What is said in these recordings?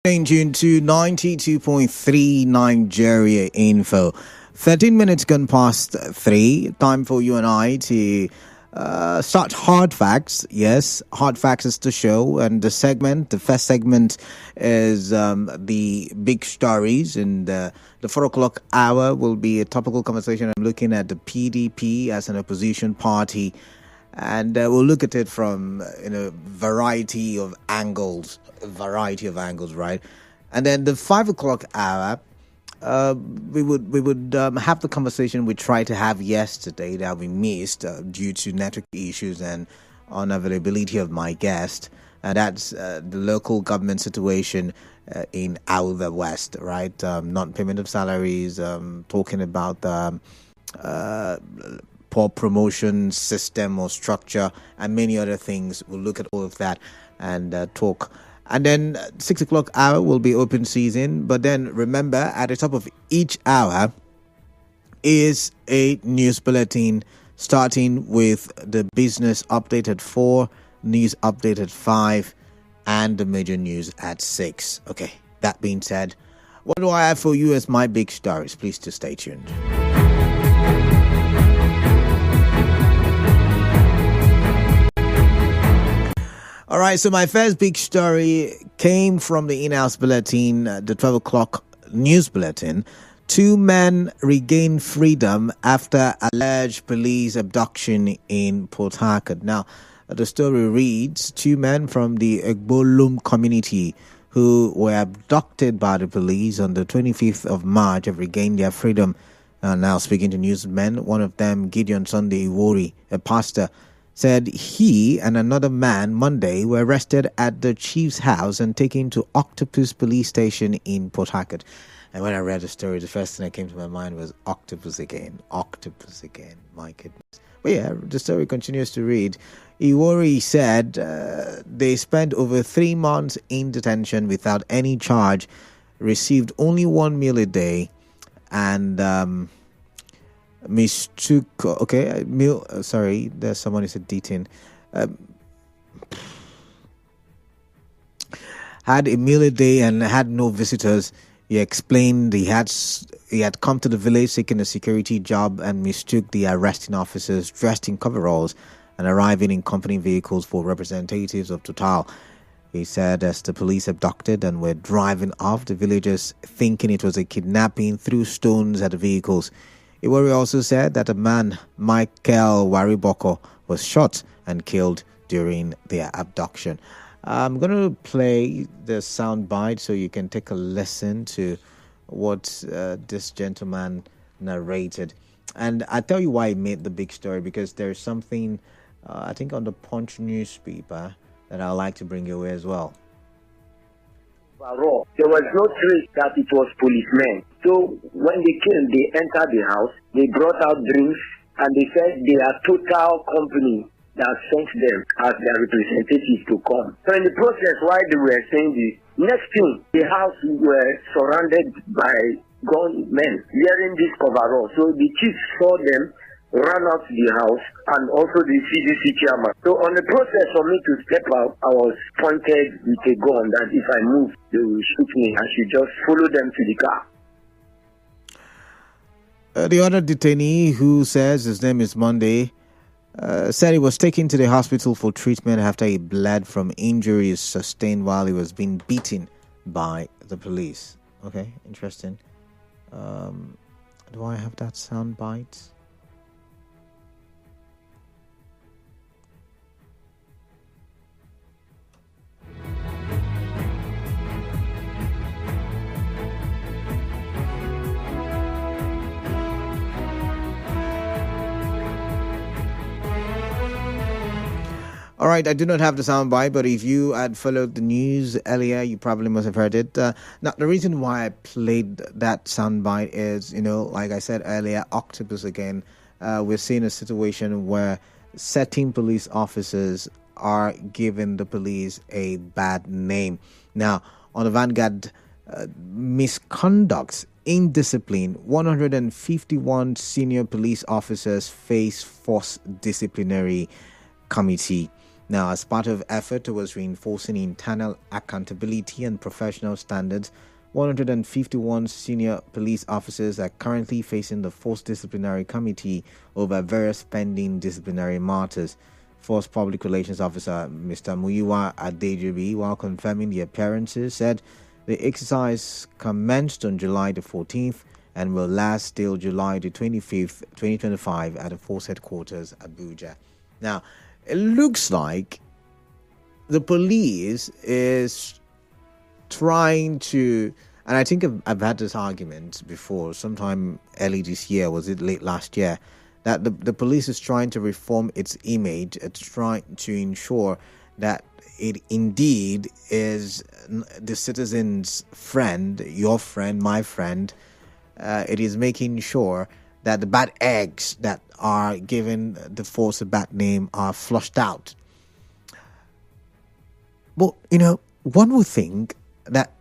Staying tuned to 92.3 Nigeria Info. 13 minutes gone past 3. Time for you and I to start Hard Facts. Yes, Hard Facts is the show. And the first segment is the big stories. And the 4 o'clock hour will be a topical conversation. I'm looking at the PDP as an opposition party. And we'll look at it from a variety of angles, right? And then the 5 o'clock hour, we would have the conversation we tried to have yesterday that we missed due to network issues and unavailability of my guest. And that's the local government situation in Outer West, right? Non-payment of salaries, talking about the poor promotion system or structure and many other things. We'll look at all of that and talk. And then 6 o'clock hour will be open season. But then remember, at the top of each hour is a news bulletin, starting with the business update at 4, news update at 5, and the major news at 6. Okay, that being said, what do I have for you as my big stories? Please to stay tuned. All right, so my first big story came from the in-house bulletin, the 12 o'clock news bulletin. 2 men regain freedom after alleged police abduction in Port Harcourt. Now, the story reads, 2 men from the Egbolum community who were abducted by the police on the 25th of March have regained their freedom. Now, speaking to newsmen, one of them, Gideon Sunday Iwori, a pastor, said he and another man Monday were arrested at the chief's house and taken to Octopus police station in Port Harcourt. And when I read the story, the first thing that came to my mind was Octopus again, my goodness. But yeah, the story continues to read. Iwori said they spent over 3 months in detention without any charge, received only 1 meal a day, and mistook, sorry, there's someone who said detained. Had a meal a day and had no visitors. He explained he had come to the village seeking a security job and mistook the arresting officers dressed in coveralls and arriving in company vehicles for representatives of Total. He said as the police abducted and were driving off, the villagers, thinking it was a kidnapping, threw stones at the vehicles. Iwori also said that a man, Michael Wariboko, was shot and killed during their abduction. I'm going to play the sound bite so you can take a listen to what this gentleman narrated. And I tell you why I made the big story, because there's something, I think, on the Punch newspaper that I'd like to bring your way as well. There was no trace that it was policemen. So when they came, they entered the house, they brought out drinks, and they said they are Total company that sent them as their representatives to come. So in the process, while they were saying this, next thing, the house were surrounded by gunmen wearing this coverall. So the chief saw them, ran out to the house, and also the CDC chairman. So on the process for me to step out, I was pointed with a gun that if I move, they will shoot me. I should just follow them to the car. The other detainee, who says his name is Monday, said he was taken to the hospital for treatment after he bled from injuries sustained while he was being beaten by the police. Okay, interesting. Do I have that sound bite? All right, I do not have the soundbite, but if you had followed the news earlier, you probably must have heard it. Now, the reason why I played that soundbite is, like I said earlier, Octopus again. We're seeing a situation where certain police officers are giving the police a bad name. Now, on the Vanguard, misconduct, indiscipline, 151 senior police officers face force disciplinary committee. Now, as part of effort towards reinforcing internal accountability and professional standards, 151 senior police officers are currently facing the Force Disciplinary Committee over various pending disciplinary matters. Force Public Relations Officer Mr. Muyiwa Adejobi, while confirming the appearances, said the exercise commenced on July the 14th and will last till July the 25th, 2025 at the Force Headquarters, Abuja. Now, it looks like the police is trying to, and I think I've had this argument before, sometime early this year, was it late last year, that the police is trying to reform its image. It's trying to ensure that it indeed is the citizen's friend, your friend, my friend. It is making sure that the bad eggs that are giving the force a bad name are flushed out. But, one would think that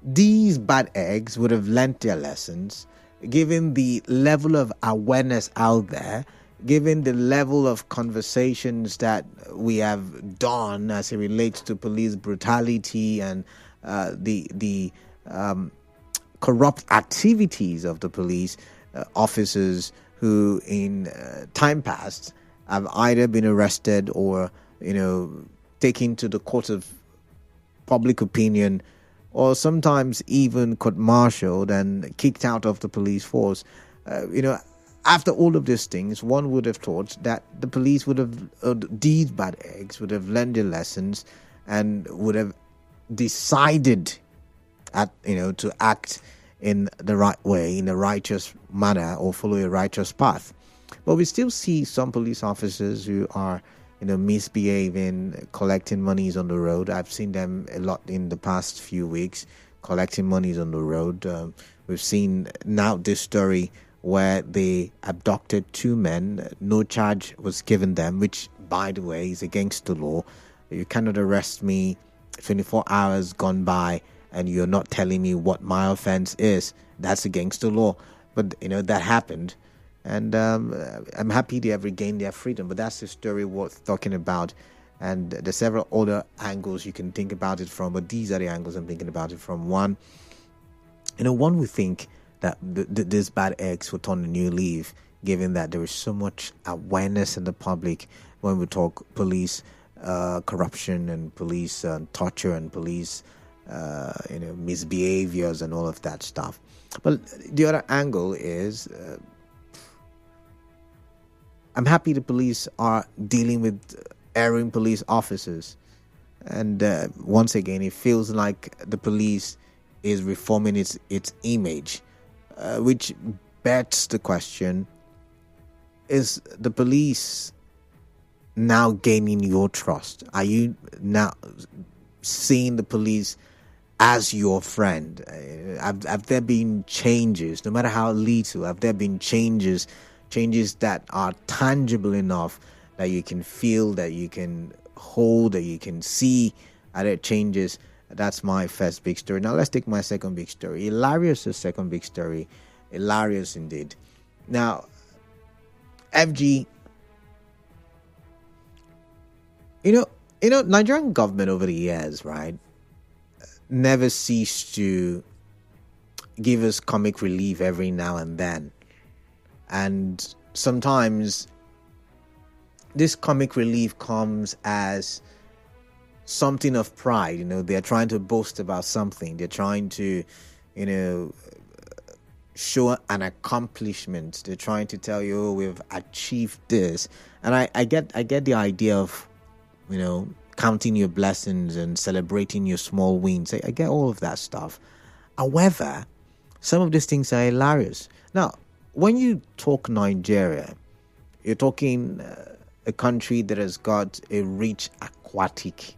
these bad eggs would have learnt their lessons, given the level of awareness out there, given the level of conversations that we have done as it relates to police brutality and the corrupt activities of the police officers who in time past have either been arrested or taken to the court of public opinion, or sometimes even court-martialed and kicked out of the police force. After all of these things, one would have thought that the police would have, these bad eggs would have learned their lessons and would have decided to act in the right way, in a righteous manner, or follow a righteous path. But we still see some police officers who are misbehaving, collecting monies on the road. I've seen them a lot in the past few weeks, collecting monies on the road. We've seen now this story where they abducted two men. No charge was given them, which, by the way, is against the law. You cannot arrest me 24 hours gone by and you're not telling me what my offense is. That's against the law. But, that happened. And I'm happy they have regained their freedom. But that's the story worth talking about. And there's several other angles you can think about it from. But these are the angles I'm thinking about it from. One, one would think that this bad eggs will turn a new leaf, given that there is so much awareness in the public when we talk police corruption and police torture and police misbehaviors and all of that stuff. But the other angle is I'm happy the police are dealing with erring police officers. And once again, it feels like the police is reforming its image, which begs the question, is the police now gaining your trust? Are you now seeing the police as your friend? Have there been changes, no matter how little, have there been changes that are tangible enough that you can feel, that you can hold, that you can see? Are there changes? That's my first big story. Now let's take my second big story. Hilarious' second big story. Hilarious indeed. Now, FG, Nigerian government over the years, right, never ceased to give us comic relief every now and then. And sometimes this comic relief comes as something of pride. They're trying to boast about something. They're trying to, show an accomplishment. They're trying to tell you, we've achieved this. And I get the idea of, counting your blessings and celebrating your small wins. I get all of that stuff. However, some of these things are hilarious. Now, when you talk Nigeria, you're talking a country that has got a rich aquatic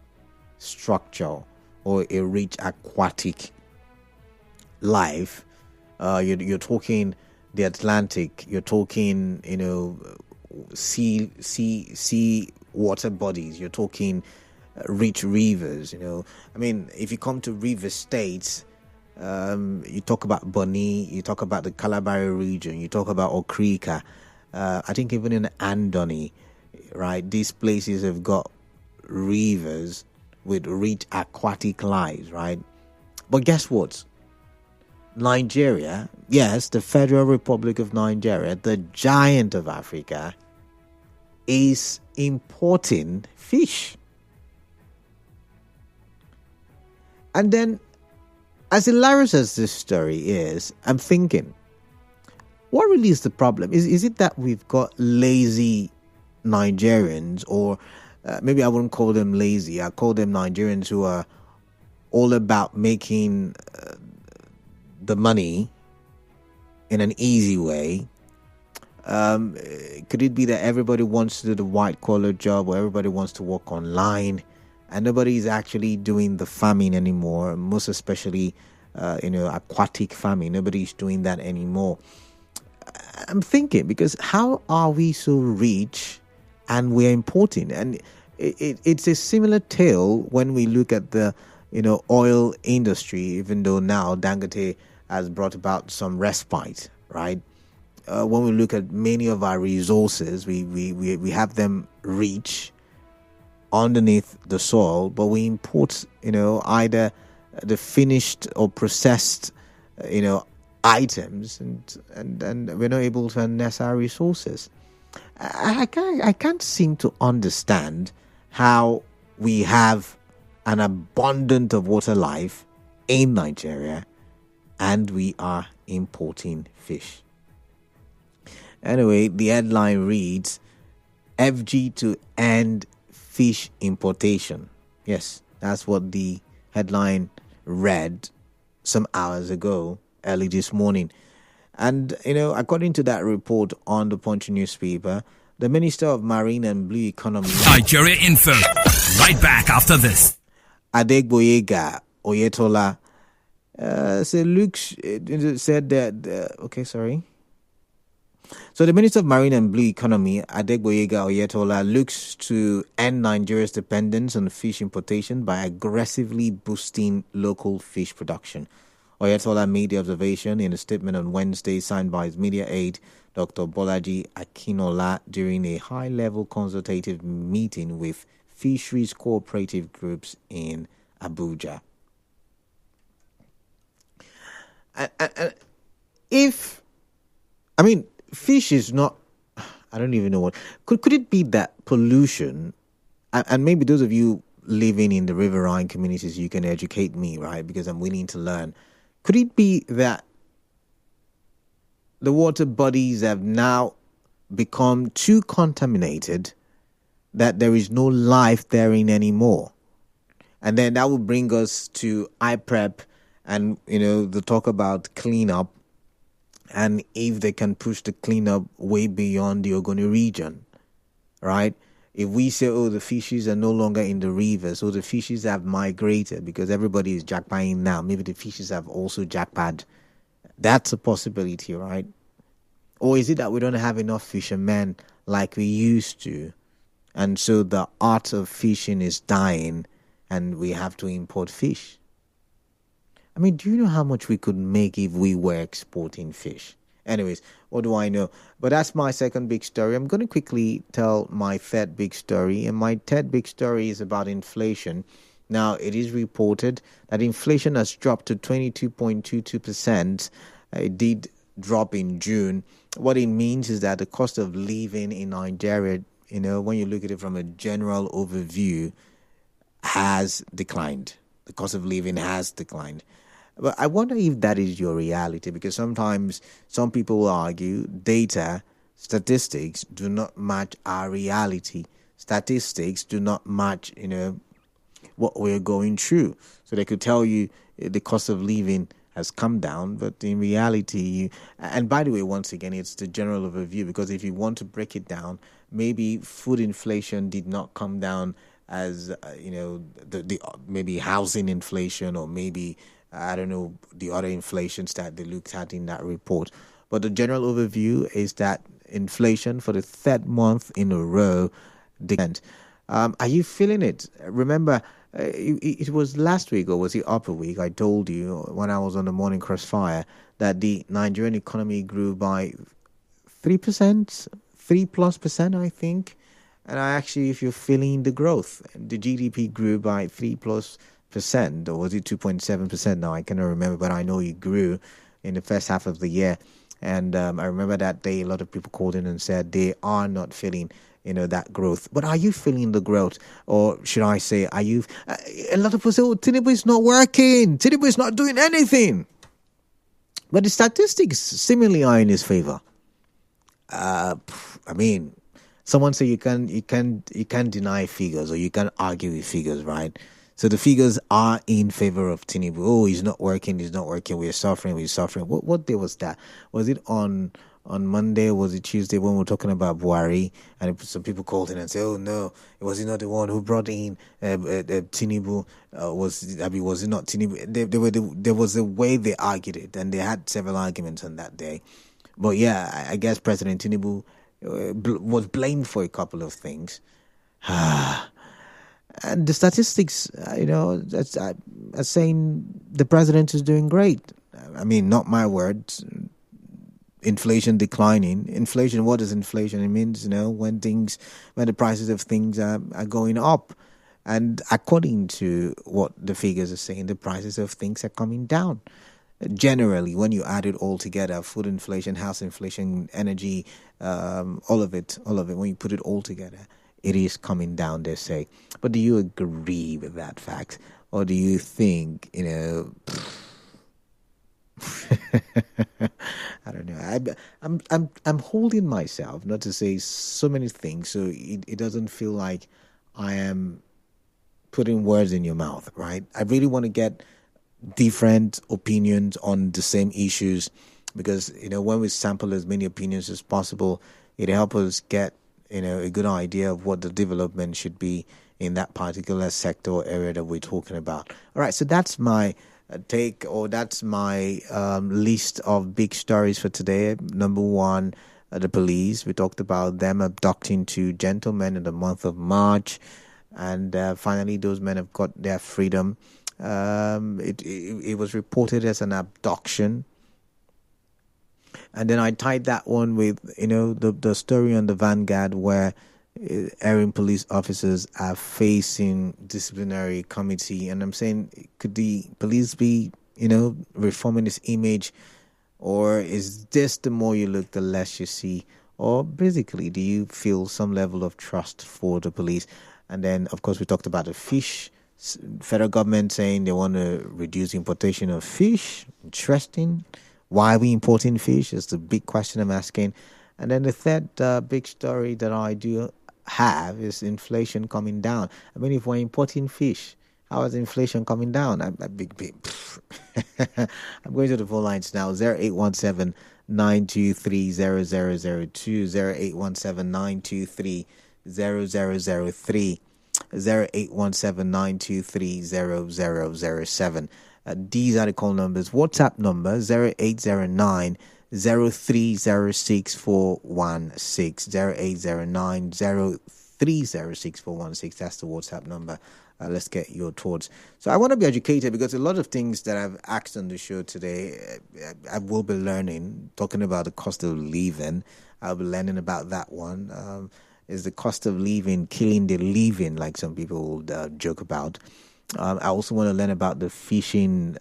structure or a rich aquatic life. You're talking the Atlantic. You're talking, sea water bodies. You're talking rich rivers. If you come to river states, you talk about Bonny, you talk about the Calabar region, you talk about Okrika. I think even in Andoni, right, these places have got rivers with rich aquatic lives, right? But guess what? Nigeria, yes, the Federal Republic of Nigeria, the giant of Africa, is importing fish. And then, as hilarious as this story is, I'm thinking, what really is the problem? Is it that we've got lazy Nigerians, or maybe I wouldn't call them lazy, I call them Nigerians who are all about making the money in an easy way? Could it be that everybody wants to do the white collar job, or everybody wants to work online, and nobody is actually doing the farming anymore? Most especially, aquatic farming. Nobody's doing that anymore. I'm thinking, because how are we so rich and we're importing? And it's a similar tale when we look at the oil industry. Even though now Dangote has brought about some respite, right? When we look at many of our resources, we have them rich underneath the soil, but we import, either the finished or processed, items, and we're not able to harness our resources. I can't seem to understand how we have an abundance of water life in Nigeria and we are importing fish. Anyway, the headline reads, FG to end fish importation. Yes, that's what the headline read some hours ago, early this morning. And, according to that report on the Punch newspaper, the Minister of Marine and Blue Economy, Nigeria Info, right back after this. Adegboyega Oyetola said that, So the Minister of Marine and Blue Economy, Adegboyega Oyetola, looks to end Nigeria's dependence on fish importation by aggressively boosting local fish production. Oyetola made the observation in a statement on Wednesday signed by his media aide, Dr. Bolaji Akinola, during a high-level consultative meeting with fisheries cooperative groups in Abuja. Fish is not, I don't even know what, could it be that pollution, and maybe those of you living in the riverine communities, you can educate me, right, because I'm willing to learn. Could it be that the water bodies have now become too contaminated that there is no life therein anymore? And then that would bring us to IPREP and, the talk about cleanup, and if they can push the cleanup way beyond the Ogoni region, right? If we say, the fishes are no longer in the rivers, the fishes have migrated because everybody is jackpotting now, maybe the fishes have also jackpot. That's a possibility, right? Or is it that we don't have enough fishermen like we used to, and so the art of fishing is dying and we have to import fish? Do you know how much we could make if we were exporting fish? Anyways, what do I know? But that's my second big story. I'm going to quickly tell my third big story. And my third big story is about inflation. Now, it is reported that inflation has dropped to 22.22%. It did drop in June. What it means is that the cost of living in Nigeria, when you look at it from a general overview, has declined. The cost of living has declined. But I wonder if that is your reality, because sometimes some people will argue data, statistics do not match our reality. Statistics do not match, what we're going through. So they could tell you the cost of living has come down, but in reality, and by the way, once again, it's the general overview, because if you want to break it down, maybe food inflation did not come down as, the maybe housing inflation, or maybe, I don't know, the other inflations that they looked at in that report. But the general overview is that inflation for the third month in a row declined. Are you feeling it? Remember, it was last week, or was it upper week, I told you when I was on the Morning Crossfire that the Nigerian economy grew by 3%, 3+%, I think. And I actually, if you're feeling the growth, the GDP grew by 3+%, or was it 2.7% now? I cannot remember, but I know it grew in the first half of the year. And I remember that day, a lot of people called in and said they are not feeling, that growth. But are you feeling the growth? Or should I say, are you? A lot of people say, oh, Tinubu is not working. Tinubu is not doing anything. But the statistics seemingly are in his favor. I mean, someone say you can't deny figures, or you can't argue with figures, right? So the figures are in favor of Tinubu. Oh, he's not working. We're suffering. What day was that? Was it on Monday? Was it Tuesday when we were talking about Buhari? And some people called in and said, "Oh no, was he not the one who brought in Tinubu? Was it not Tinubu?" There was a way they argued it, and they had several arguments on that day. But yeah, I guess President Tinubu was blamed for a couple of things. And the statistics, are saying the president is doing great. I mean, not my words. Inflation declining. Inflation, what is inflation? It means, when the prices of things are going up. And according to what the figures are saying, the prices of things are coming down. Generally, when you add it all together, food inflation, house inflation, energy, all of it, when you put it all together, it is coming down, they say. But do you agree with that fact? Or do you think, I don't know. I'm holding myself not to say so many things, so it doesn't feel like I am putting words in your mouth, right? I really want to get different opinions on the same issues, because when we sample as many opinions as possible, it helps us get a good idea of what the development should be in that particular sector or area that we're talking about. All right, so that's my take, or that's my list of big stories for today. Number one, the police. We talked about them abducting two gentlemen in the month of March, and finally those men have got their freedom. It was reported as an abduction, and then I tied that one with the story on the Vanguard where erring police officers are facing disciplinary committee, and I'm saying, could the police be reforming this image, or is this the more you look, the less you see? Or basically, do you feel some level of trust for the police? And then, of course, we talked about the fish. Federal government saying they want to reduce importation of fish. Interesting. Why are we importing fish is the big question I'm asking. And then the third big story that I do have is inflation coming down. I mean, if we're importing fish, how is inflation coming down? I'm going to the phone lines now. 0817 923 0002, 0817 923 0003. 0817-923-0007. These are the call numbers. WhatsApp number 0809 0306 0809 0306 That's the WhatsApp number. Let's get your thoughts. So I want to be educated, because a lot of things that I've asked on the show today, I will be learning, talking about the cost of living. I'll be learning about that one. Is the cost of living killing the living, like some people would joke about. I also want to learn about the fishing,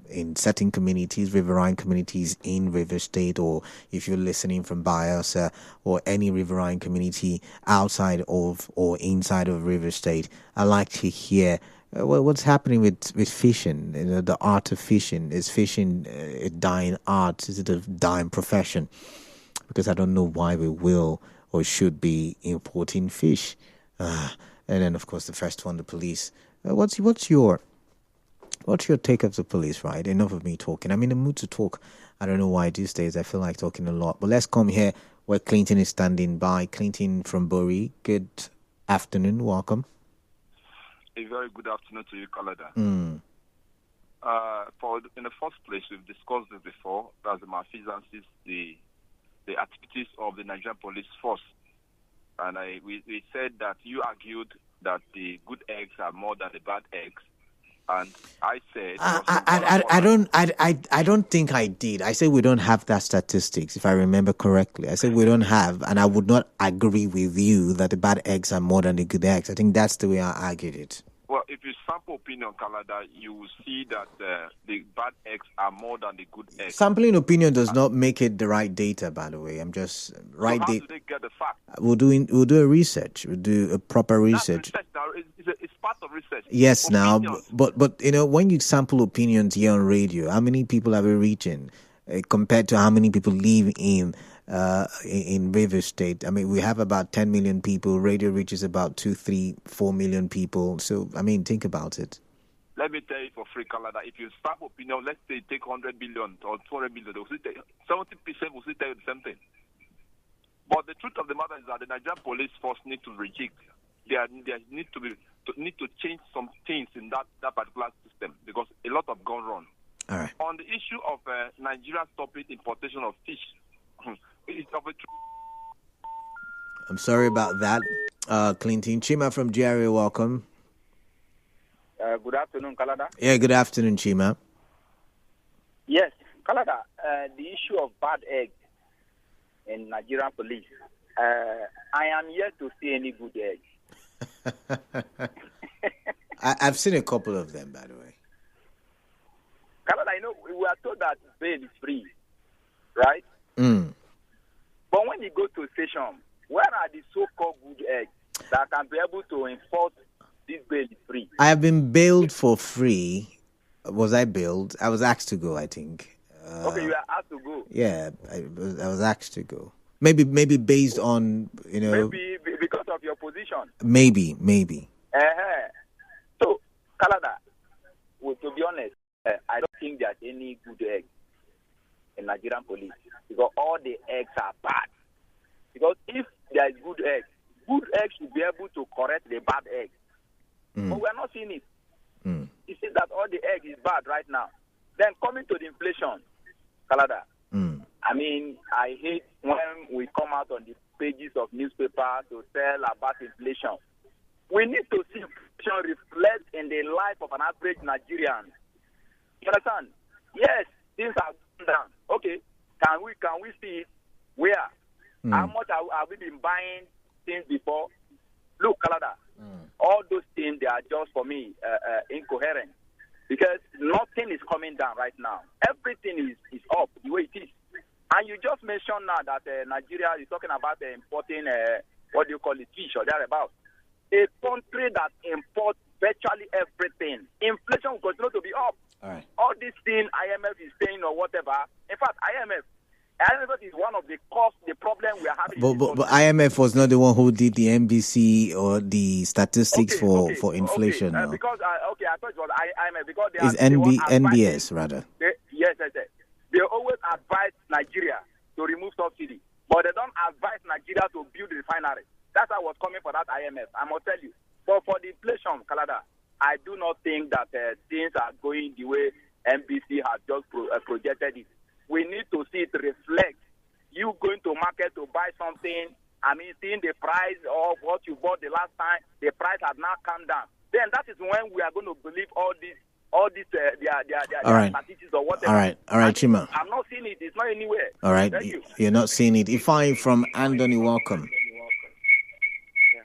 in certain communities, riverine communities in River State, or if you're listening from Bayelsa or any riverine community outside of or inside of River State. I like to hear what's happening with fishing. The art of fishing. Is fishing a dying art? Is it a dying profession? Because I don't know why we will or should be importing fish. And then, of course, the first one, the police. What's your take of the police, right? Enough of me talking. I'm in the mood to talk. I don't know why these days I feel like talking a lot. But let's come here where Clinton is standing by. Clinton from Bori. Good afternoon. Welcome. A very good afternoon to you, Canada. Mm. In the first place, we've discussed this before. That's the malfeasances, the activities of the Nigerian police force. And we said that you argued that the good eggs are more than the bad eggs. And I said, I don't think I did. I said we don't have that statistics, if I remember correctly. I said we don't have, and I would not agree with you that the bad eggs are more than the good eggs. I think that's the way I argued it. Well, if you sample opinion, Canada, you will see that the bad eggs are more than the good eggs. Sampling opinion does not make it the right data, by the way. I'm just right. So how do they get the fact? We'll do a research. We'll do a proper research. That's research. It's part of research. Yes, Opinions. now, but when you sample opinions here on radio, how many people are we reaching compared to how many people live in Rivers State? I mean, we have about 10 million people. Radio reaches about 2, 3, 4 million people. So, I mean, think about it. Let me tell you for free, Canada, if you sample opinion, let's say take 100 billion or 200 billion, 70% will still tell you the same thing. But the truth of the matter is that the Nigerian police force need to reject. They need to change some things in that particular system because a lot have gone wrong. All right. On the issue of Nigeria stopping importation of fish, it's of a I'm sorry about that. Clinton Chima from GRA, welcome. Good afternoon, Kalada. Yeah, good afternoon, Chima. Yes, Kalada, the issue of bad eggs in Nigerian police, I am yet to see any good eggs. I've seen a couple of them, by the way. Kalada, I know we are told that bail is free, right? Mm. But when you go to a station, where are the so-called good eggs that can be able to enforce this bail is free? I have been bailed for free. Was I bailed? I was asked to go, I think. Okay, you are asked to go. Yeah, I was asked to go. Maybe based on, Maybe because of your position. Maybe. So, Kalada, well, to be honest, I don't think there's any good eggs in Nigerian police because all the eggs are bad. Because if there is good eggs should be able to correct the bad eggs. But we are not seeing it. You see that all the egg is bad right now. Then coming to the inflation, Kalada. I mean, I hate when we come out on the pages of newspapers to tell about inflation. We need to see inflation reflect in the life of an average Nigerian. You understand? Yes, things have gone down. Okay, can we see it? Where? How much have we been buying things before? Look, Kalada, all those things, they are just, for me, incoherent. Because nothing is coming down right now. Everything is up the way it is. And you just mentioned now that Nigeria is talking about importing, fish or thereabouts. A country that imports virtually everything. Inflation will continue to be up. All right. All these things IMF is saying or whatever. In fact, IMF is one of the cause, the problem we are having. But IMF was not the one who did the MBC or the statistics for inflation. Okay. Because I thought it was IMF because they it's are NBS rather. Yes. They always advise Nigeria to remove subsidy, but they don't advise Nigeria to build refinery. That's how I was coming for that IMF. I must tell you. But for the inflation, Canada, I do not think that things are going the way NBC has just projected it. We need to see it reflect. You going to market to buy something, I mean, seeing the price of what you bought the last time, the price has now come down. Then that is when we are going to believe all these their statistics or whatever. All right, Chima. I'm not seeing it. It's not anywhere. All right, you're not seeing it. Ifeanyi from Andoni, welcome. Yeah.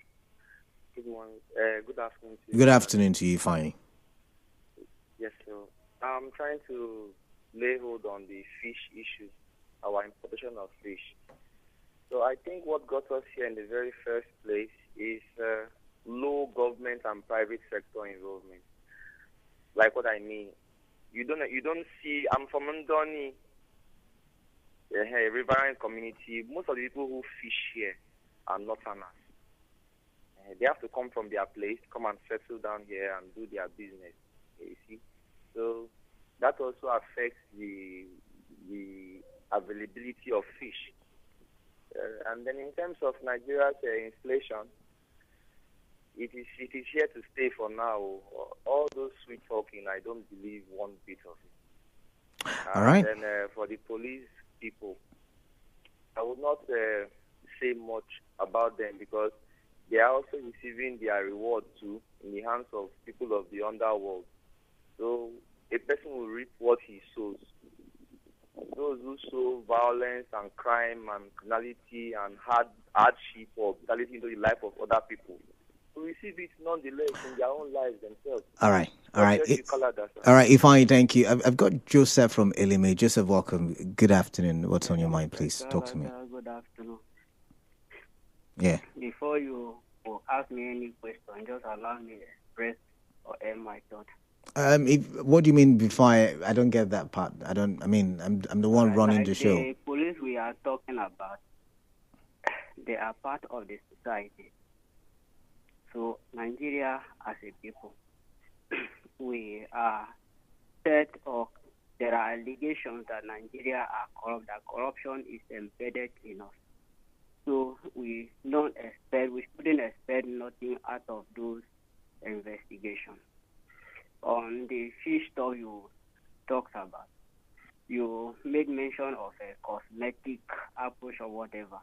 Good morning. Good afternoon to you. Good afternoon to you, Ifeanyi. Yes, sir. I'm trying to lay hold on the fish issue, our importation of fish. So I think what got us here in the very first place is low government and private sector involvement. Like what I mean, you don't see. I'm from Andoni, a riverine community. Most of the people who fish here are northerners. They have to come from their place, come and settle down here and do their business. You see, so that also affects the availability of fish. And then in terms of Nigeria's inflation, it is here to stay for now. All those sweet talking, I don't believe one bit of it. All right. And for the police people, I would not say much about them because they are also receiving their reward too in the hands of people of the underworld. So a person will reap what he sows. Those who sow violence and crime and criminality and hardship or brutality into the life of other people will receive it nonetheless in their own lives themselves. All right. All right. That, all right, Ifeanyi, thank you. I've got Joseph from Elime. Joseph, welcome. Good afternoon. What's on your mind, please? Talk to me. Good afternoon. Yeah. Before you ask me any question, just allow me to express or end my thought. What do you mean before I don't get that part? I'm the one running the show. The police we are talking about, they are part of the society. So Nigeria as a people, we are said or there are allegations that Nigeria are corrupt, that corruption is embedded in us. So we shouldn't expect nothing out of those investigations. On the fish talk you talked about, you made mention of a cosmetic approach or whatever.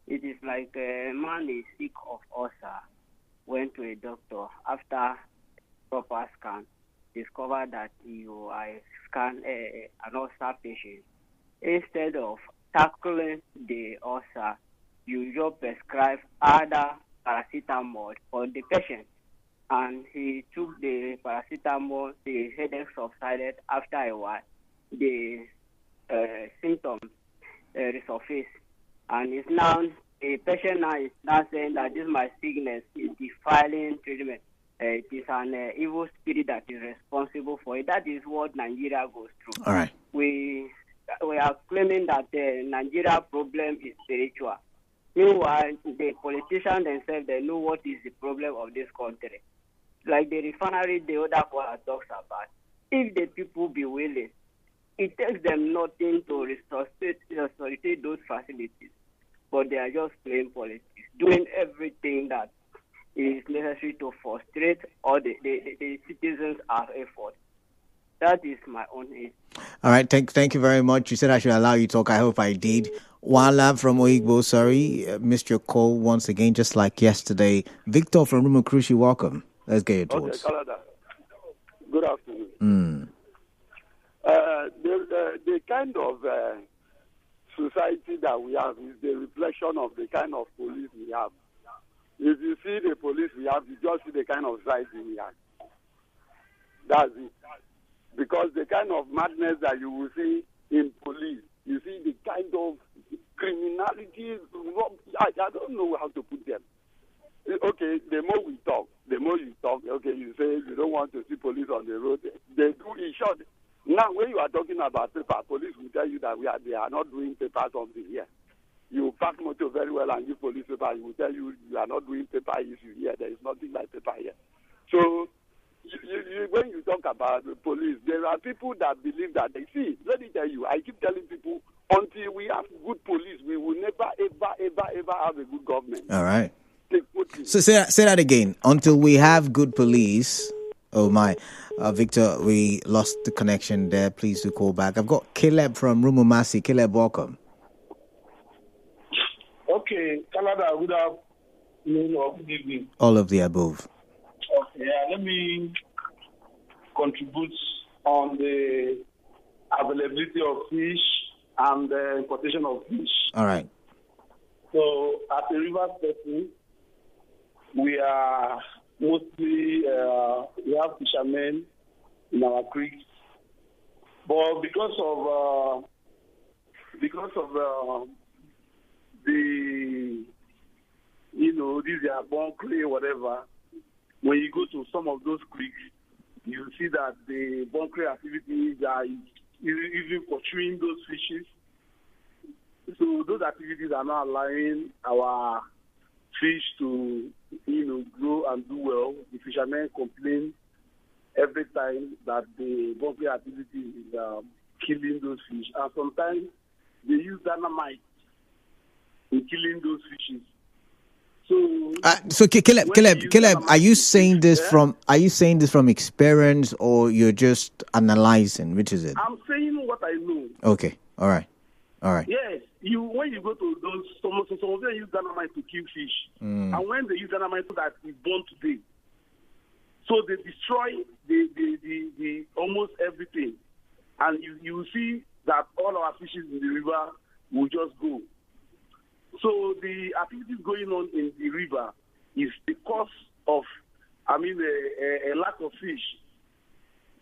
It is like a man is sick of ulcer, went to a doctor after proper scan, discovered that you are an ulcer patient. Instead of tackling the ulcer, you just prescribe other paracetamol for the patient. And he took the paracetamol, the headache subsided. After a while, the symptoms resurfaced. And it's now, the patient now is now saying that this my sickness is defiling treatment. It is an evil spirit that is responsible for it. That is what Nigeria goes through. All right. We are claiming that the Nigeria problem is spiritual. Meanwhile, the politicians themselves, they know what is the problem of this country. Like the refinery the other caller talks about, if the people be willing, it takes them nothing to resuscitate those facilities. But they are just playing politics, doing everything that is necessary to frustrate all the citizens' effort. That is my own aim. All right, thank you very much. You said I should allow you to talk. I hope I did. Wala from Oigbo, sorry, missed your call once again, just like yesterday. Victor from Rumukrushi, welcome. Let's get your thoughts. Okay, Canada. Good afternoon. The kind of society that we have is the reflection of the kind of police we have. If you see the police we have, you just see the kind of society we have. That's it. Because the kind of madness that you will see in police, you see the kind of criminality, I don't know how to put them. Okay, the more we talk, okay, you say you don't want to see police on the road. They do in short. Now, when you are talking about paper, police will tell you that they are not doing paper something here. You pack motor very well and give police paper, you will tell you are not doing paper issue here. There is nothing like paper here. So, when you talk about the police, there are people that believe that let me tell you, I keep telling people, until we have good police, we will never, ever have a good government. All right. So say that again. Until we have good police. Oh my, Victor, we lost the connection there. Please do call back. I've got Caleb from Rumumasi. Caleb, welcome. Okay, Canada, good afternoon or good evening. All of the above. Okay, let me contribute on the availability of fish and the importation of fish. All right. So, as a river person, we are mostly, we have fishermen in our creeks. But because of the, these are born clay, whatever, when you go to some of those creeks, you see that the born clay activities are even pursuing those fishes. So those activities are not allowing our fish to, grow and do well. The fishermen complain every time that the born clay activity is killing those fish. And sometimes they use dynamite in killing those fishes. So Caleb, are you saying this from experience or you're just analyzing? Which is it? I'm saying what I know. Okay. All right. Yes. When you go to those, some of them use dynamite to kill fish. And when they use dynamite so that we born today, So they destroy the almost everything. And you will see that all our fishes in the river will just go. So the activities going on in the river is because of, a lack of fish.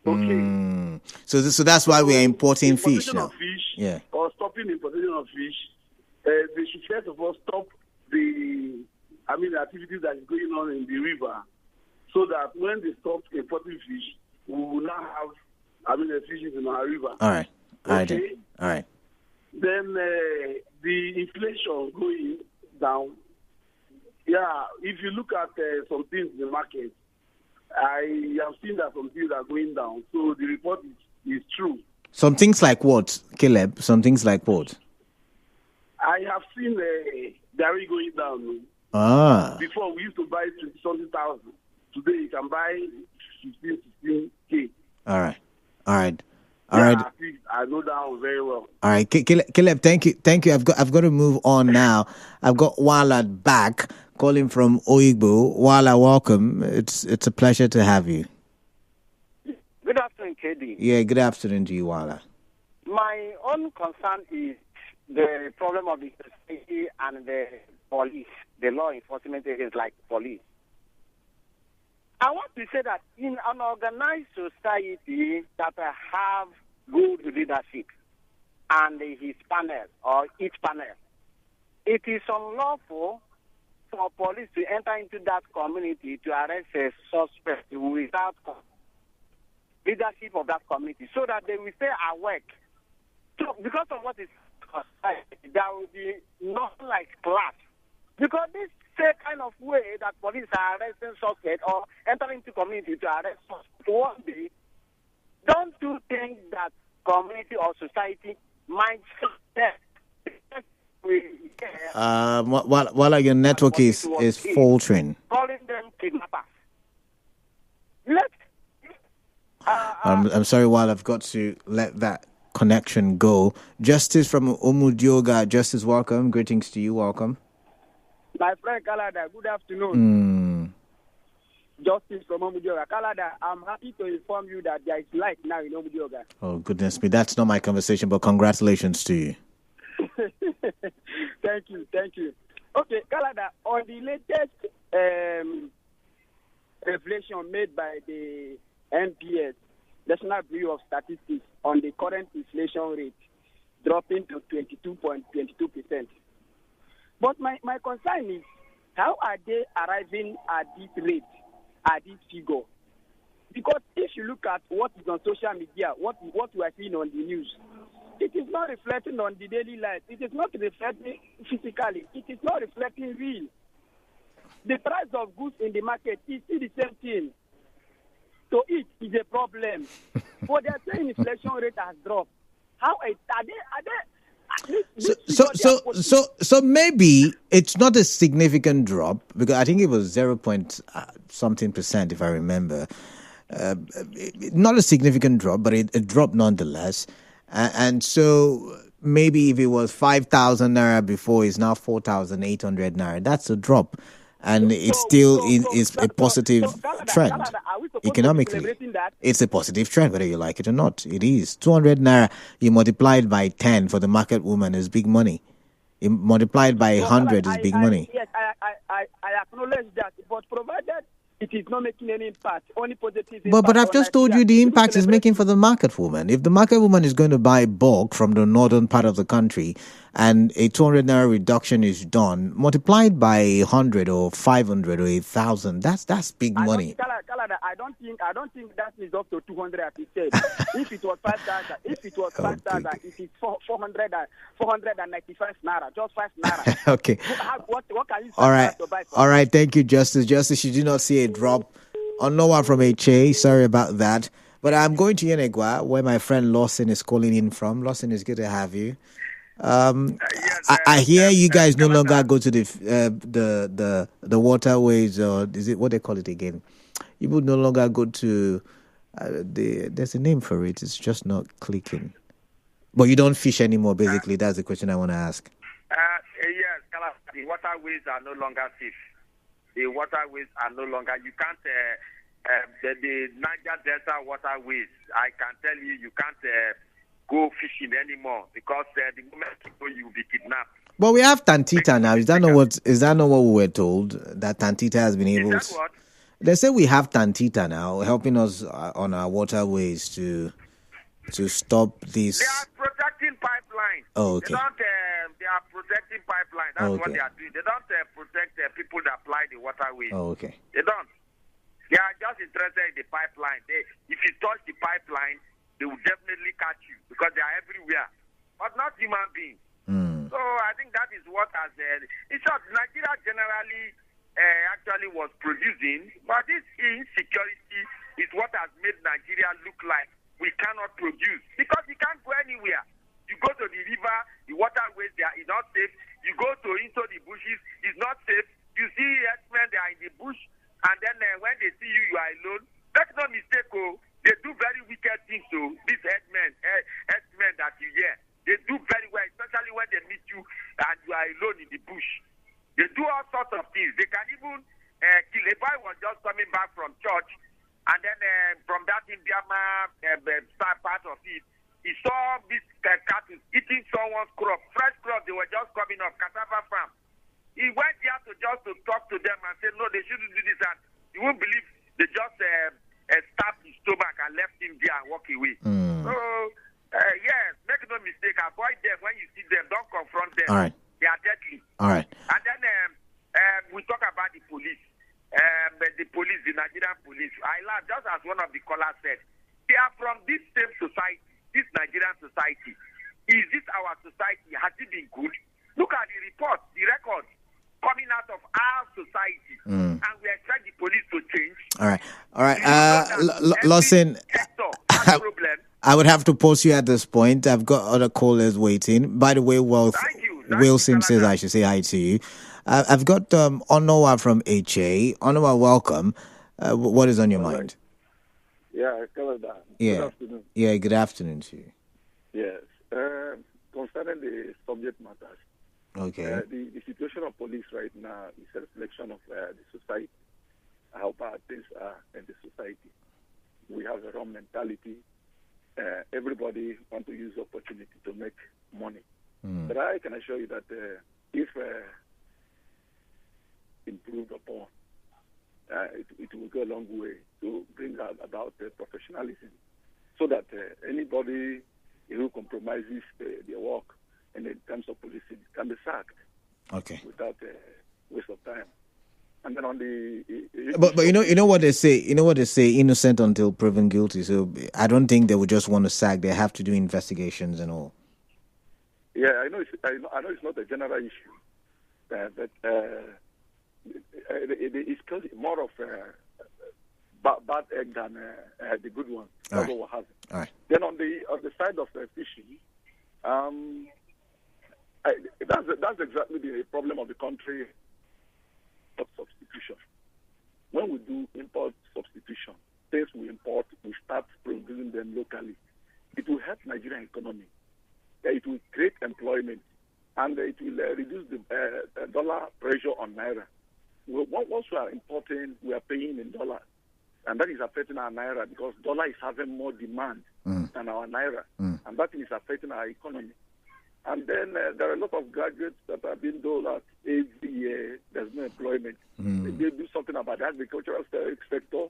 Okay. So that's why we are importing fish now. Of fish, or stopping importation of fish. They should first of all stop the activities that is going on in the river, so that when they stop importing fish, we will not have the fishes in our river. All right. Okay. All right. Then the inflation going down. Yeah, if you look at some things in the market, I have seen that some things are going down. So the report is true. Some things like what, Caleb? Some things like what? I have seen dairy going down. Before we used to buy 20-something thousand. Today you can buy 16K. All right. I know that one very well. All right, Caleb, thank you. I've got to move on now. I've got Wala back, calling from Oigbo. Wala, welcome. It's a pleasure to have you. Good afternoon, KD. Yeah, good afternoon to you, Wala. My own concern is the problem of the society and the police, the law enforcement agencies like police. I want to say that in an organized society that have good leadership and his panel or its panel, it is unlawful for police to enter into that community to arrest a suspect without leadership of that community, so that they will stay awake. So because of what is there will be nothing like class. Because this kind of way that police are arresting suspects or entering into community to arrest suspects one day, don't you think that community or society might while your network is faltering. Calling them kidnappers. I'm sorry, while I've got to let that connection go. Justice from Umudioga. Justice, welcome. Greetings to you. Welcome. My friend Kalada, good afternoon. Justice from Umudioga. Kalada, I'm happy to inform you that there is light now in Umudioga. Oh, goodness me. That's not my conversation, but congratulations to you. Thank you. Okay, Kalada, on the latest revelation made by the NPS, National Bureau of Statistics, on the current inflation rate dropping to 22.22%. But my concern is, how are they arriving at this rate, at this figure? Because if you look at what is on social media, what we are seeing on the news, it is not reflecting on the daily life. It is not reflecting physically. It is not reflecting real. The price of goods in the market is still the same thing. So it is a problem. But they are saying inflation rate has dropped. How are they? So maybe it's not a significant drop, because I think it was 0.something%, if I remember. Not a significant drop, but it dropped nonetheless. And so maybe if it was 5,000 naira before, it's now 4,800 naira. That's a drop. And it's still is a positive trend economically. It's a positive trend, whether you like it or not. It is. 200 naira, you multiply it by 10 for the market woman is big money. You multiply it by 100 is big money. Yes, I acknowledge that. But provided it is not making any impact, only positive impact. But I've just told you the impact is making for the market woman. If the market woman is going to buy bulk from the northern part of the country and a 200 naira reduction is done, multiplied by 100 or 500 or 1,000, that's big money. I don't think that is up to 200 as you said. If it was 5,000, it is 495 naira, just 5 naira. Okay. What can you say? All right. Thank you, Justice. Justice, you do not see a drop on Noah from HA. Sorry about that. But I'm going to Yenegua, where my friend Lawson is calling in from. Lawson, it's good to have you. I hear you guys no longer go to the waterways, or is it what they call it again? You would no longer go to there's a name for it. It's just not clicking. But you don't fish anymore. Basically, that's the question I want to ask. Yes, the waterways are no longer safe. The waterways are no longer. You can't the Niger Delta waterways, I can tell you, you can't go fishing anymore because the moment you go, you'll be kidnapped. But we have Tantita now. Is that not what we were told? That Tantita has been able Is that what? They say we have Tantita now helping us on our waterways to stop this. They are protecting pipelines. Oh, okay. They are protecting pipelines. That's what they are doing. They don't protect people that apply the waterways. Oh, okay. They don't. They are just interested in the pipeline. If you touch the pipeline, they will definitely catch you because they are everywhere, but not human beings. So I think that is what has. In short, Nigeria generally actually was producing, but this insecurity is what has made Nigeria look like we cannot produce because you can't go anywhere. You go to the river, the waterways there is not safe. You go into the bushes, it's not safe. You see herdsmen, they are in the bush, and then when they see you, you are alone. Make no mistake, they do very wicked things to these herdsmen that you hear. They do very well, especially when they meet you and you are alone in the bush. They do all sorts of things. They can even kill. A boy was just coming back from church, and then from that Indiama part of it, he saw this cattle eating someone's crop, fresh crop. They were just coming up, cassava farm. He went there to talk to them and say, no, they shouldn't do this. And you won't believe they just stabbed his stomach and left him there and walk away. So, yes, make no mistake. Avoid them when you see them. Don't confront them. All right. They are deadly. All right. And then we talk about the police. The Nigerian police. I laugh, just as one of the callers said. They are from this same society, this Nigerian society. Is this our society? Has it been good? Look at the reports, the records coming out of our society. And we expect the police to change. All right. Lawson, I would have to pause you at this point. I've got other callers waiting. By the way, Wilson says I should say hi to you. I've got Onowa from HA. Onowa, welcome. What is on your mind? Yeah, Canada. Yeah. Good afternoon. Yeah, good afternoon to you. Yes. Concerning the subject matters, okay. The situation of police right now is a reflection of the society, how bad things are in the society. We have a wrong mentality. Everybody wants to use opportunity to make money. But I can assure you that if improved upon, it will go a long way to bring about professionalism, so that anybody who compromises their work and in terms of policing can be sacked. Okay. Without waste of time. And then on the but you know what they say. You know what they say. Innocent until proven guilty. So I don't think they would just want to sack. They have to do investigations and all. Yeah, I know it's not a general issue, but it's more of bad egg than the good one. All right. What happened. All right. Then on the side of fishing, that's exactly the problem of the country. Of substitution. When we do import substitution, things we import, we start producing them locally. It will help Nigerian economy. It will create employment, and it will reduce the dollar pressure on naira. Once we are importing, we are paying in dollars, and that is affecting our naira because dollar is having more demand than our naira, and that is affecting our economy. And then there are a lot of graduates that are being told that every year there's no employment. If they do something about the agricultural sector,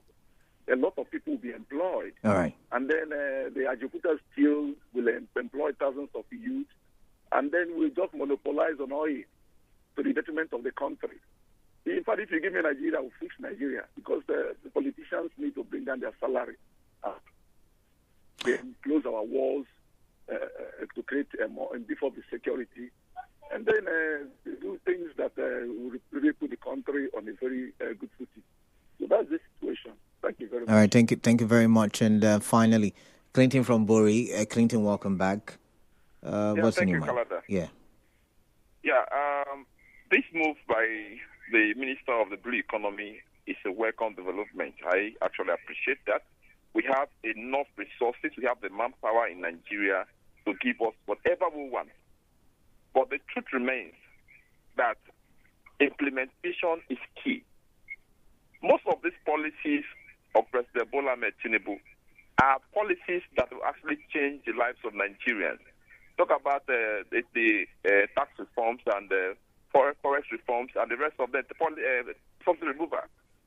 a lot of people will be employed. All right. And then the agricultural still will employ thousands of youth. And then we'll just monopolize on oil to the detriment of the country. In fact, if you give me Nigeria, we'll fix Nigeria because the politicians need to bring down their salary. They close our walls. To create more and beef up the security, and then do things that will really put the country on a very good footing. So that's the situation. Thank you very much. All right, thank you very much. And finally, Clinton from Bori. Clinton, welcome back. What's in your mind? Kalada. Yeah. Yeah. This move by the Minister of the Blue Economy is a welcome development. I actually appreciate that. We have enough resources. We have the manpower in Nigeria to give us whatever we want. But the truth remains that implementation is key. Most of these policies of Tinubu are policies that will actually change the lives of Nigerians. Talk about the tax reforms and the forest reforms and the rest of the subsidy removal.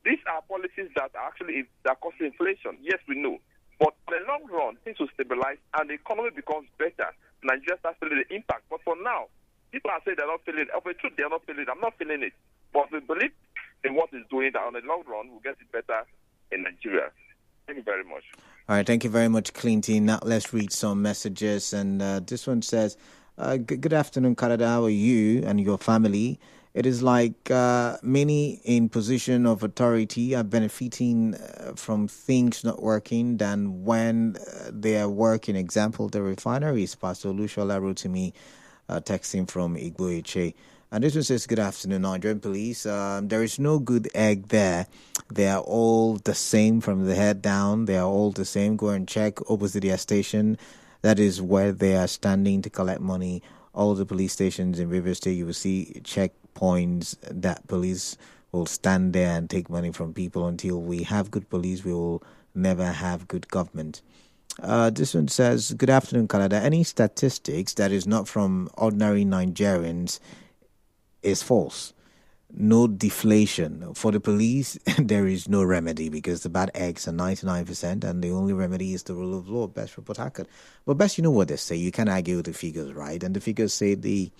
These are policies that are actually causing inflation. Yes, we know. But in the long run, things will stabilize and the economy becomes better. Nigeria starts feeling the impact. But for now, people are saying they're not feeling it. Of the truth, they're not feeling it. I'm not feeling it. But we believe in what it's doing, that on the long run, we'll get it better in Nigeria. Thank you very much. All right, thank you very much, Clinton. Now let's read some messages. And this one says, good afternoon, Canada. How are you and your family? It is like many in position of authority are benefiting from things not working than when they are working. Example, the refineries. Pastor Lushola wrote to me, texting from Igbo Eche. And this one says, good afternoon, Nigerian police. There is no good egg there. They are all the same from the head down. They are all the same. Go and check opposite their station. That is where they are standing to collect money. All the police stations in River State, you will see checkpoints that police will stand there and take money from people. Until we have good police, we will never have good government. This one says, good afternoon, Canada. Any statistics that is not from ordinary Nigerians is false. No deflation. For the police, there is no remedy because the bad eggs are 99% and the only remedy is the rule of law. Best for Port Harcourt. But best, you know what they say. You can't argue with the figures, right? And the figures say the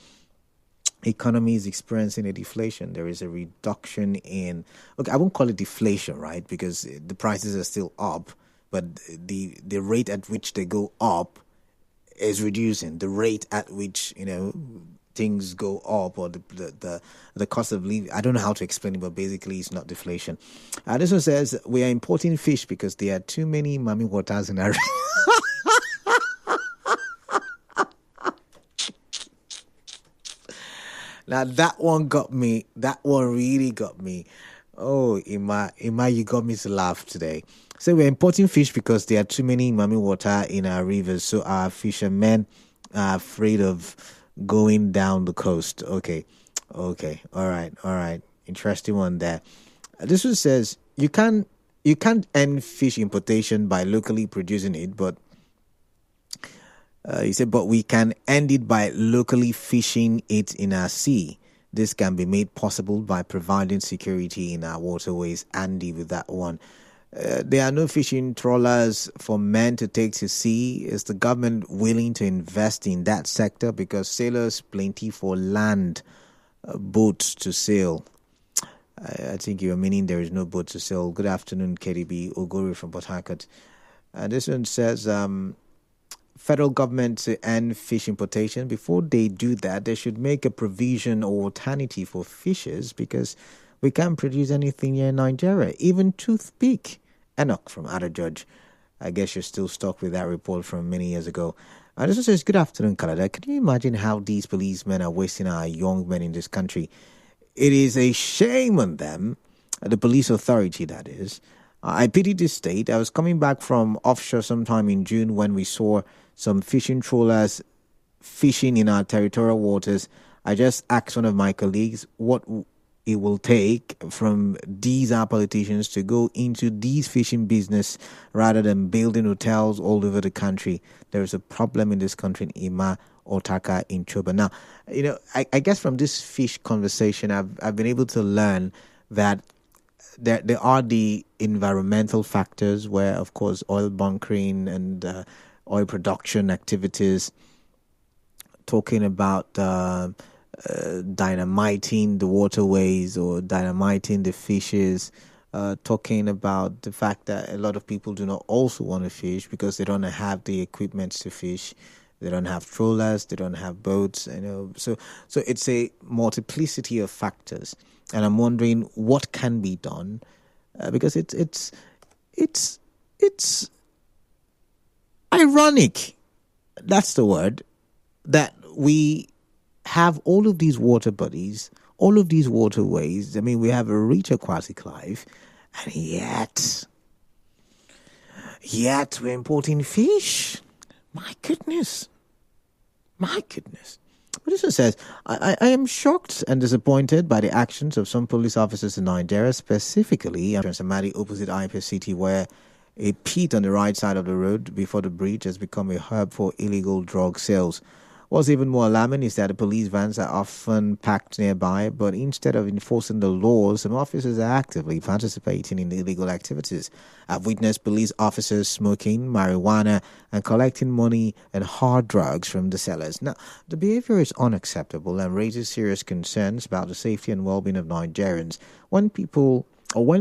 economy is experiencing a deflation. There is a reduction in... Okay, I won't call it deflation, right? Because the prices are still up, but the rate at which they go up is reducing. The rate at which, things go up, or the cost of living. I don't know how to explain it, but basically it's not deflation. This one says, we are importing fish because there are too many mummy waters in our... Now that one got me. That one really got me. Oh, Ima, you got me to laugh today. So we're importing fish because there are too many mummy water in our rivers, so our fishermen are afraid of going down the coast. Okay. All right. Interesting one there. This one says you can't end fish importation by locally producing it, but he said, but we can end it by locally fishing it in our sea. This can be made possible by providing security in our waterways. Andy with that one. There are no fishing trawlers for men to take to sea. Is the government willing to invest in that sector? Because sailors plenty for land boats to sail. I think you're meaning there is no boat to sail. Good afternoon, KDB. Ogori from Port Harcourt. This one says, federal government to end fish importation. Before they do that, they should make a provision or alternative for fishes, because we can't produce anything here in Nigeria, even toothpick. Enoch from Ada Judge. I guess you're still stuck with that report from many years ago. This one says, good afternoon, Canada. Can you imagine how these policemen are wasting our young men in this country? It is a shame on them, the police authority, that is. I pity this state. I was coming back from offshore sometime in June when we saw some fishing trawlers fishing in our territorial waters. I just asked one of my colleagues what it will take from these our politicians to go into these fishing business rather than building hotels all over the country. There is a problem in this country in Ima, Otaka, in Choba. Now, I guess from this fish conversation, I've been able to learn that there are the environmental factors where, of course, oil bunkering and oil production activities, talking about dynamiting the waterways or dynamiting the fishes, talking about the fact that a lot of people do not also want to fish because they don't have the equipment to fish. They don't have trawlers, they don't have boats, So it's a multiplicity of factors, and I'm wondering what can be done, because it's ironic. That's the word, that we have all of these water bodies, all of these waterways. I mean, we have a rich aquatic life, and yet we're importing fish. My goodness. But this one says, I am shocked and disappointed by the actions of some police officers in Nigeria, specifically in Samadi opposite IPCT, where A pit on the right side of the road before the bridge has become a hub for illegal drug sales. What's even more alarming is that the police vans are often packed nearby, but instead of enforcing the laws, some officers are actively participating in illegal activities. I've witnessed police officers smoking marijuana and collecting money and hard drugs from the sellers. Now, the behavior is unacceptable and raises serious concerns about the safety and well-being of Nigerians. When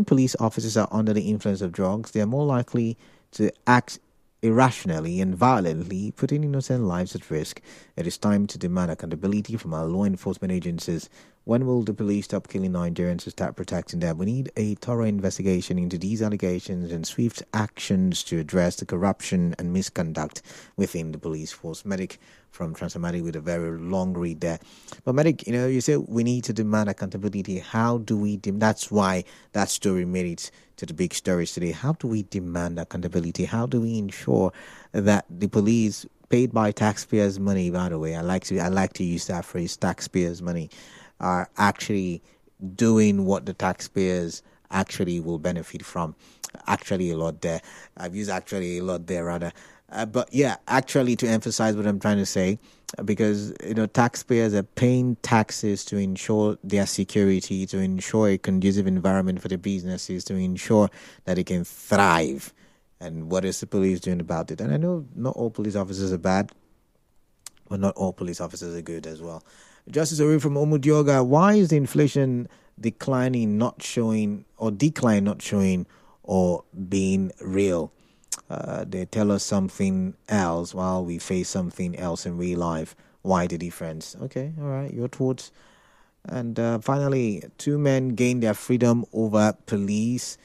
police officers are under the influence of drugs, they are more likely to act irrationally and violently, putting innocent lives at risk. It is time to demand accountability from our law enforcement agencies. When will the police stop killing Nigerians and start protecting them? We need a thorough investigation into these allegations and swift actions to address the corruption and misconduct within the police force. Medic from Transamatic with a very long read there. But Medic, you say we need to demand accountability. How do we that's why that story made it to the big stories today. How do we demand accountability? How do we ensure that the police paid by taxpayers' money, by the way, I like to use that phrase, taxpayers' money, are actually doing what the taxpayers actually will benefit from? Actually a lot there. I've used actually a lot there rather. But yeah, actually to emphasize what I'm trying to say, because taxpayers are paying taxes to ensure their security, to ensure a conducive environment for the businesses, to ensure that they can thrive. And what is the police doing about it? And I know not all police officers are bad, but not all police officers are good as well. Justice Ori from Omudioga, why is the inflation decline not showing or being real? They tell us something else while we face something else in real life. Why the difference? Okay, all right, your thoughts. And finally, 2 men gained their freedom over police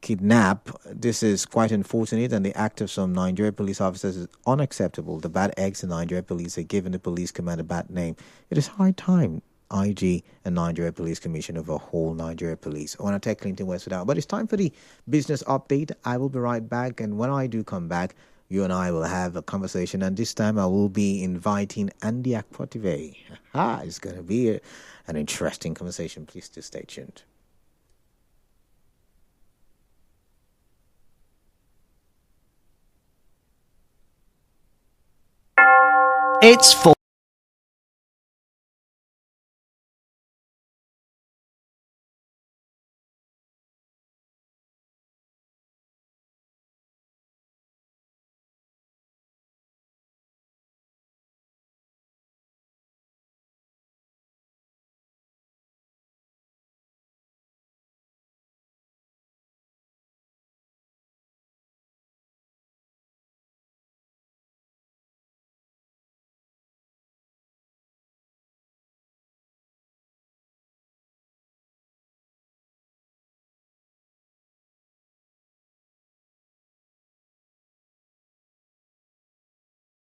kidnap. This is quite unfortunate, and the act of some Nigerian police officers is unacceptable. The bad eggs in Nigerian police are giving the police command a bad name. It is high time IG and Nigeria Police Commission of a whole Nigeria Police. I want to take Clinton Westwood out, but it's time for the business update. I will be right back, and when I do come back, you and I will have a conversation, and this time I will be inviting Andy Akpotive. It's going to be an interesting conversation. Please do stay tuned. It's